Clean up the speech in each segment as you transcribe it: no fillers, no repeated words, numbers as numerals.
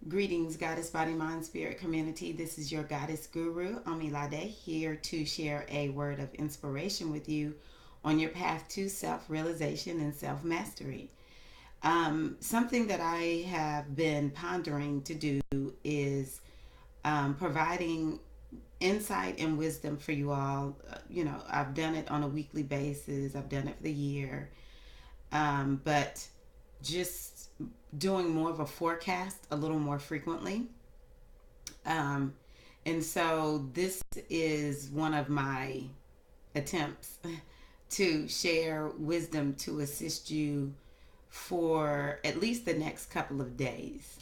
Greetings, Goddess Body Mind Spirit community. This is your Goddess Guru, Omilade, here to share a word of inspiration with you on your path to self realization and self mastery. Something that I have been pondering to do is providing insight and wisdom for you all. I've done it on a weekly basis, I've done it for the year, but just doing more of a forecast a little more frequently. Um, and so this is one of my attempts to share wisdom to assist you for at least the next couple of days.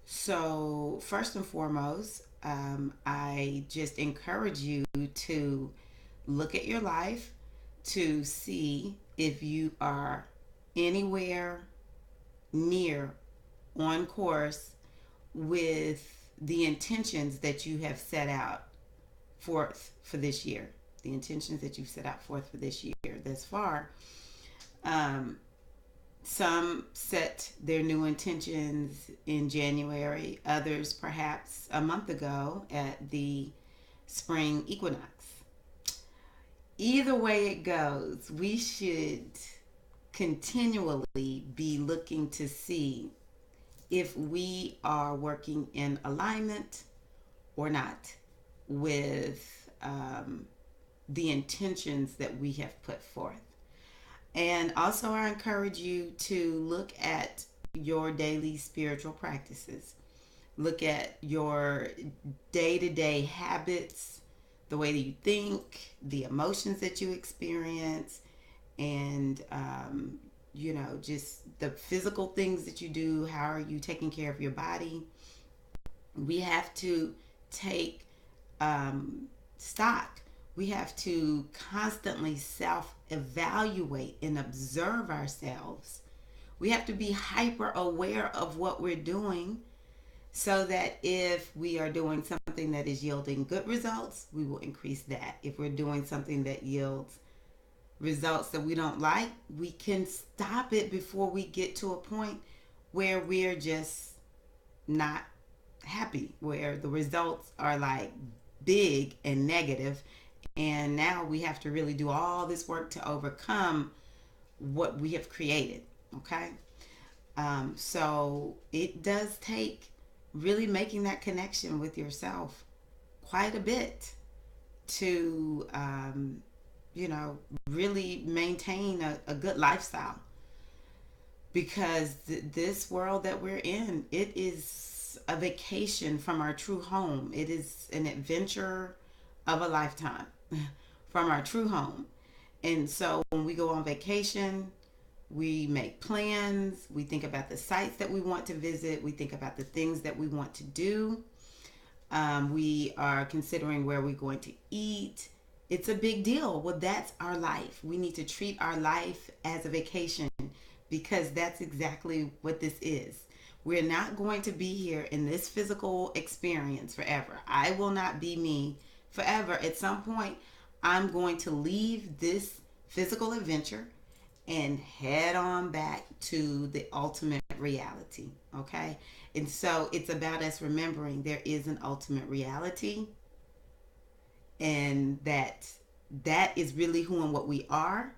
So, first and foremost, I just encourage you to look at your life to see if you are anywhere near on course with the intentions that you have set out forth for this year. The intentions that you've set out forth for this year thus far. Um, some set their new intentions in January, others perhaps a month ago at the spring equinox. Either way it goes, we should continually be looking to see if we are working in alignment or not with the intentions that we have put forth. And also, I encourage you to look at your daily spiritual practices. Look at your day to day habits, the way that you think, the emotions that you experience, and, just the physical things that you do. How are you taking care of your body? We have to take stock. We have to constantly self evaluate and observe ourselves. We have to be hyper aware of what we're doing so that if we are doing something that is yielding good results, we will increase that. If we're doing something that yields results that we don't like, we can stop it before we get to a point where we're just not happy, where the results are like big and negative, and now we have to really do all this work to overcome what we have created. Okay. So it does take really making that connection with yourself quite a bit to really maintain a good lifestyle, because this world that we're in, it is a vacation from our true home. It is an adventure of a lifetime from our true home. And so when we go on vacation, we make plans, we think about the sites that we want to visit, we think about the things that we want to do. We are considering where we're going to eat. It's a big deal. Well, that's our life. We need to treat our life as a vacation, because that's exactly what this is. We're not going to be here in this physical experience forever. I will not be me forever. At some point, I'm going to leave this physical adventure and head on back to the ultimate reality. Okay? And so it's about us remembering there is an ultimate reality, and that is really who and what we are,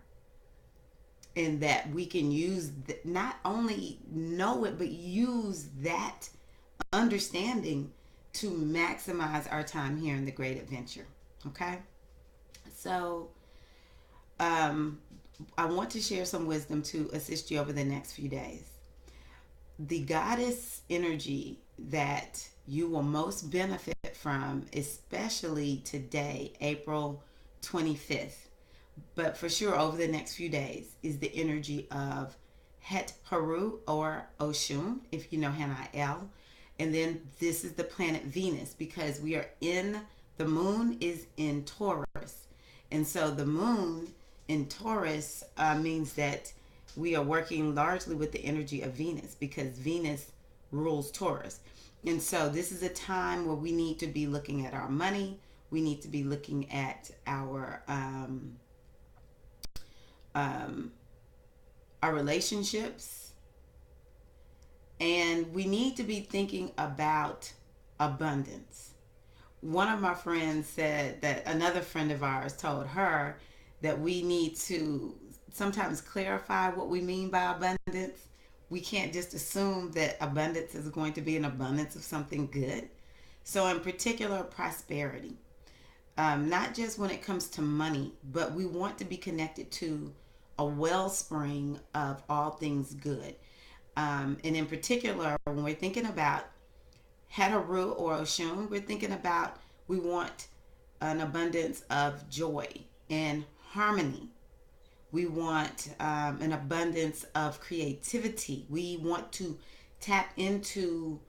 and that we can use not only know it, but use that understanding to maximize our time here in the great adventure. Okay. So I want to share some wisdom to assist you over the next few days. The goddess energy that you will most benefit from, especially today, April 25th, but for sure over the next few days, is the energy of Het Haru, or Oshun, if you know Hanael. And then this is the planet Venus, because the moon is in Taurus. And so the moon in Taurus means that we are working largely with the energy of Venus, because Venus rules Taurus. And so this is a time where we need to be looking at our money. We need to be looking at our relationships, and we need to be thinking about abundance. One of my friends said that another friend of ours told her that we need to sometimes clarify what we mean by abundance. We can't just assume that abundance is going to be an abundance of something good. So, in particular, prosperity. Not just when it comes to money, but we want to be connected to a wellspring of all things good. And in particular, when we're thinking about Haru or Oshun, we're thinking about we want an abundance of joy and harmony. We want an abundance of creativity. We want to tap into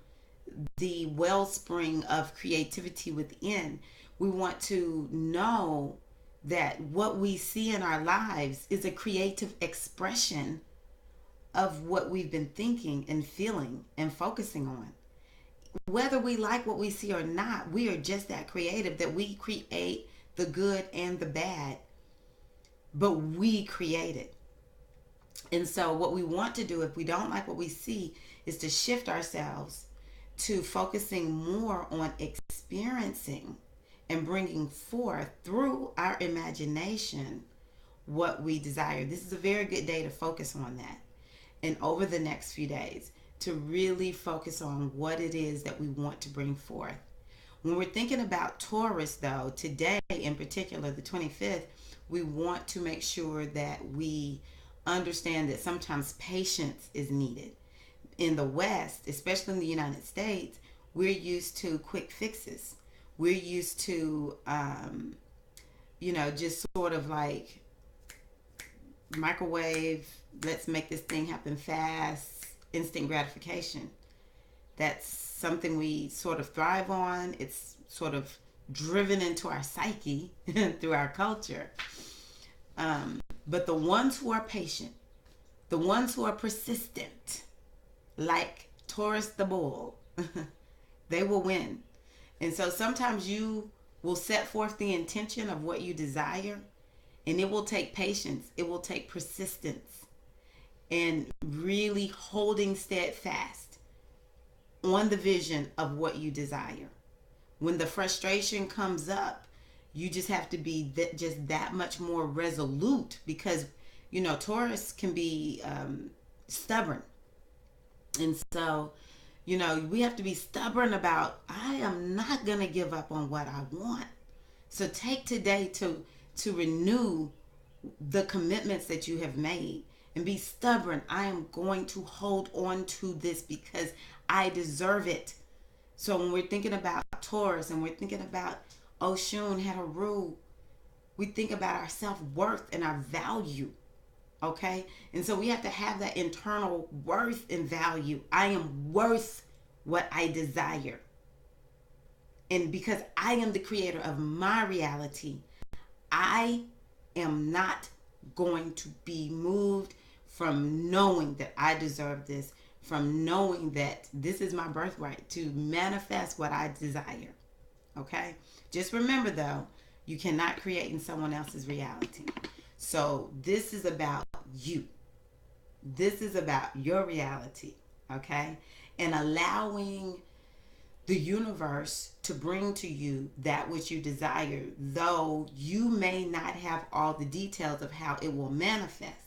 the wellspring of creativity within. We want to know that what we see in our lives is a creative expression of what we've been thinking and feeling and focusing on. Whether we like what we see or not, we are just that creative that we create the good and the bad, but we create it. And so, what we want to do if we don't like what we see is to shift ourselves to focusing more on experiencing and bringing forth through our imagination what we desire. This is a very good day to focus on that. And over the next few days, to really focus on what it is that we want to bring forth. When we're thinking about Taurus, though, today in particular, the 25th, we want to make sure that we understand that sometimes patience is needed. In the West, especially in the United States, we're used to quick fixes. We're used to, just sort of like microwave, let's make this thing happen fast, instant gratification. That's something we sort of thrive on. It's sort of driven into our psyche through our culture. But the ones who are patient, the ones who are persistent, like Taurus the bull, they will win. And so sometimes you will set forth the intention of what you desire, and it will take patience, it will take persistence, and really holding steadfast on the vision of what you desire. When the frustration comes up, you just have to be just that much more resolute, because Taurus can be stubborn. And so we have to be stubborn about, I am not going to give up on what I want. So take today to renew the commitments that you have made and be stubborn. I am going to hold on to this because I deserve it. So when we're thinking about Taurus and we're thinking about Oshun, Haru, we think about our self-worth and our value. Okay? And so we have to have that internal worth and value. I am worth what I desire. And because I am the creator of my reality, I am not going to be moved from knowing that I deserve this, from knowing that this is my birthright to manifest what I desire. Okay? Just remember though, you cannot create in someone else's reality. So this is about you. This is about your reality. Okay? And allowing the universe to bring to you that which you desire, though you may not have all the details of how it will manifest.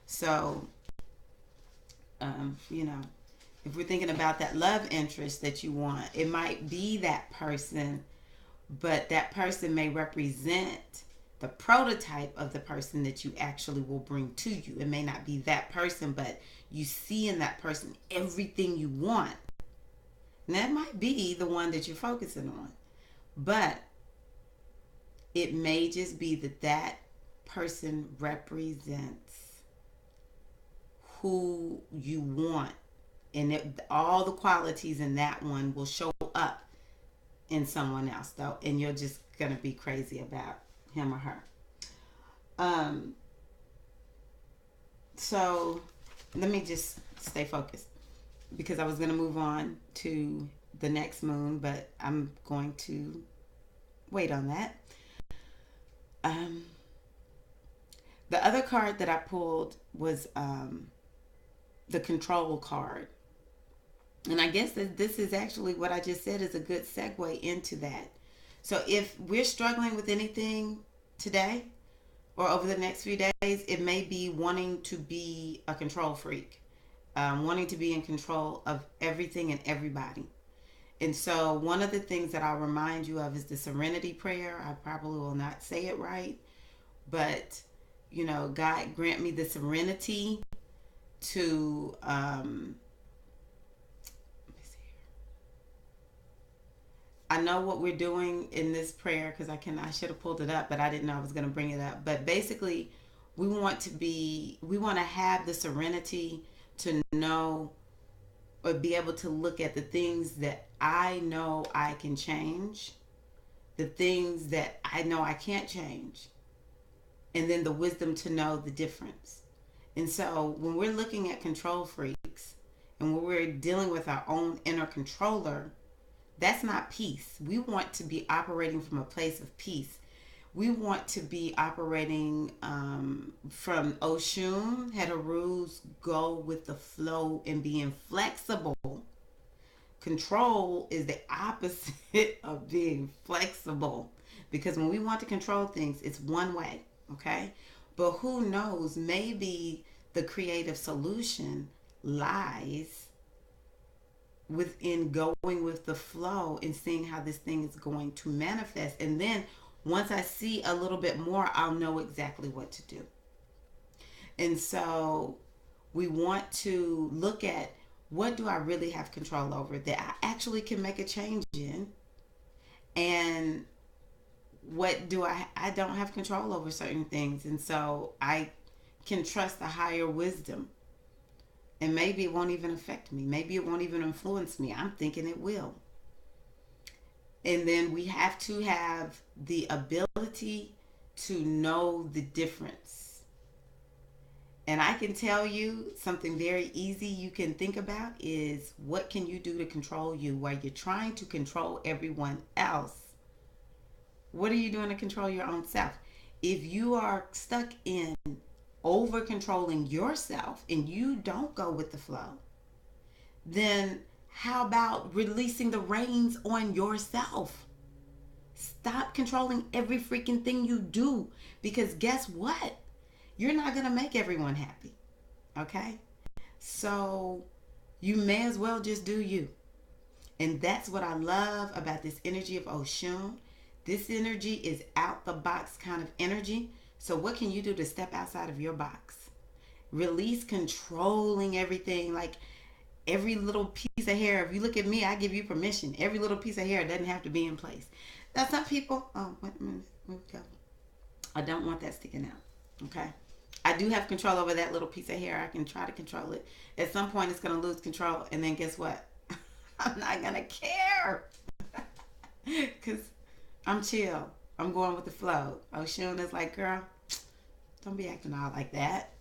So, if we're thinking about that love interest that you want, it might be that person, but that person may represent the prototype of the person that you actually will bring to you. It may not be that person, but you see in that person everything you want. And that might be the one that you're focusing on. But it may just be that person represents who you want. And all the qualities in that one will show up in someone else, though. And you're just going to be crazy about him or her. So let me just stay focused, because I was going to move on to the next moon, but I'm going to wait on that. The other card that I pulled was the control card, And I guess that this is actually what I just said is a good segue into that. So if we're struggling with anything today or over the next few days, it may be wanting to be a control freak, wanting to be in control of everything and everybody. And so, one of the things that I'll remind you of is the Serenity Prayer. I probably will not say it right, but God grant me the serenity to let me see here. I know what we're doing in this prayer because I should have pulled it up, but I didn't know I was going to bring it up. But basically, we want to have the serenity to know or be able to look at the things that I know I can change, the things that I know I can't change, and then the wisdom to know the difference. And so when we're looking at control freaks and when we're dealing with our own inner controller, that's not peace. We want to be operating from a place of peace. We want to be operating from Oshun, Heteru's go with the flow and being flexible. Control is the opposite of being flexible because when we want to control things, it's one way, okay? But who knows, maybe the creative solution lies within going with the flow and seeing how this thing is going to manifest. And then once I see a little bit more, I'll know exactly what to do. And so we want to look at what do I really have control over that I actually can make a change in, and what do I don't have control over certain things. And so I can trust the higher wisdom, and maybe it won't even affect me, maybe it won't even influence me. I'm thinking it will. And then we have to have the ability to know the difference. And I can tell you something very easy you can think about is what can you do to control you while you're trying to control everyone else? What are you doing to control your own self? If you are stuck in over controlling yourself and you don't go with the flow, then how about releasing the reins on yourself? Stop controlling every freaking thing you do, because guess what? You're not going to make everyone happy. Okay? So you may as well just do you. And that's what I love about this energy of Oshun. This energy is out the box kind of energy. So what can you do to step outside of your box? Release controlling everything, like every little piece of hair. If you look at me, I give you permission. Every little piece of hair doesn't have to be in place. Now some people, wait a minute, where we go? I don't want that sticking out. Okay. I do have control over that little piece of hair. I can try to control it. At some point, it's going to lose control. And then guess what? I'm not going to care. Because I'm chill. I'm going with the flow. Oshun is like, girl, don't be acting all like that.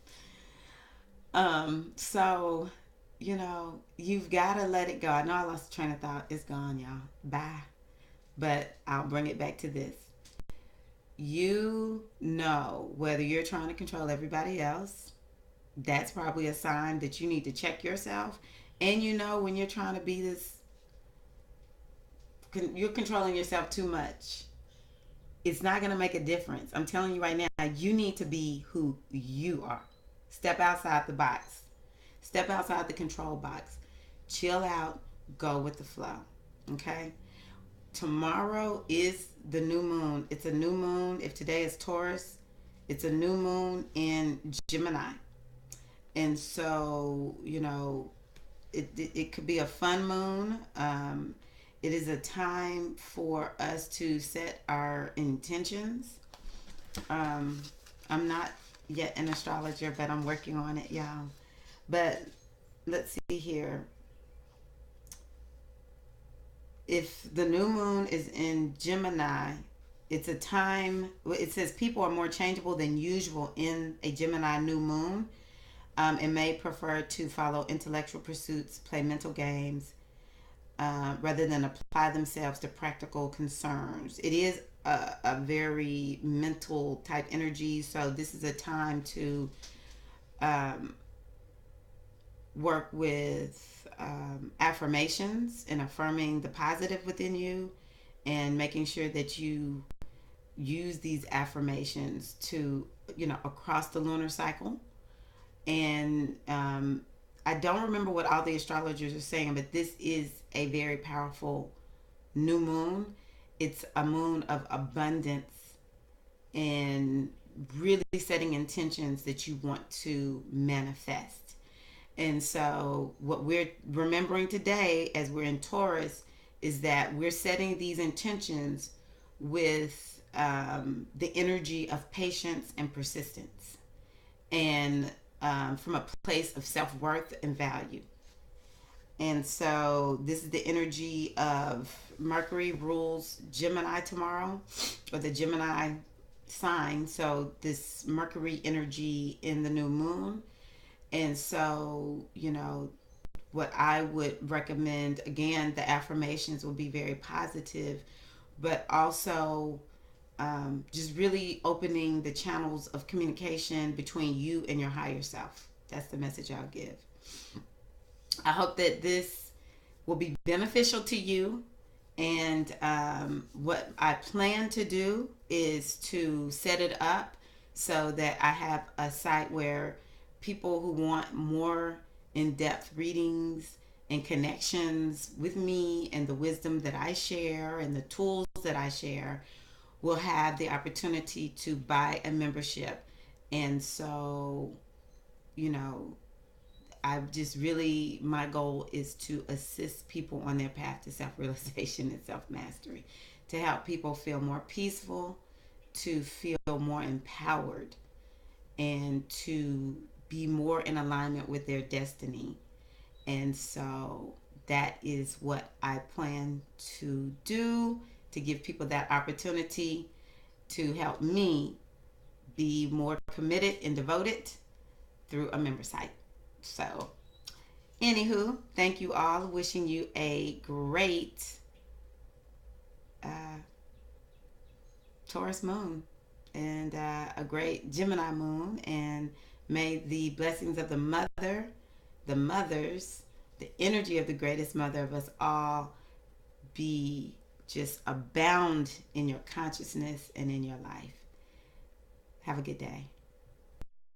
So, you've got to let it go. I know I lost the train of thought. It's gone, y'all. Bye. But I'll bring it back to this. You know whether you're trying to control everybody else. That's probably a sign that you need to check yourself. And when you're trying to be this, you're controlling yourself too much. It's not going to make a difference. I'm telling you right now, you need to be who you are. Step outside the box. Step outside the control box. Chill out. Go with the flow. Okay? Tomorrow is the new moon. It's a new moon. If today is Taurus, it's a new moon in Gemini. And so, it could be a fun moon. It is a time for us to set our intentions. I'm not yet an astrologer, but I'm working on it, y'all. But let's see here. If the new moon is in Gemini, it's a time, it says people are more changeable than usual in a Gemini new moon, and may prefer to follow intellectual pursuits, play mental games, rather than apply themselves to practical concerns. It is a very mental type energy, so this is a time to work with affirmations and affirming the positive within you, and making sure that you use these affirmations to, across the lunar cycle. And I don't remember what all the astrologers are saying, but this is a very powerful new moon. It's a moon of abundance and really setting intentions that you want to manifest. And so, what we're remembering today as we're in Taurus is that we're setting these intentions with the energy of patience and persistence, and from a place of self worth and value. And so, this is the energy of Mercury rules Gemini tomorrow, or the Gemini sign. So, this Mercury energy in the new moon. And so, what I would recommend, again, the affirmations will be very positive, but also just really opening the channels of communication between you and your higher self. That's the message I'll give. I hope that this will be beneficial to you. And what I plan to do is to set it up so that I have a site where people who want more in-depth readings and connections with me and the wisdom that I share and the tools that I share will have the opportunity to buy a membership. And so, you know, I've just really, my goal is to assist people on their path to self-realization and self-mastery, to help people feel more peaceful, to feel more empowered, and to be more in alignment with their destiny. And so that is what I plan to do, to give people that opportunity to help me be more committed and devoted through a member site. So, anywho, thank you all. Wishing you a great uh, Taurus moon and a great Gemini moon. And may the blessings of the mother, the mothers, the energy of the greatest mother of us all be just abound in your consciousness and in your life. Have a good day.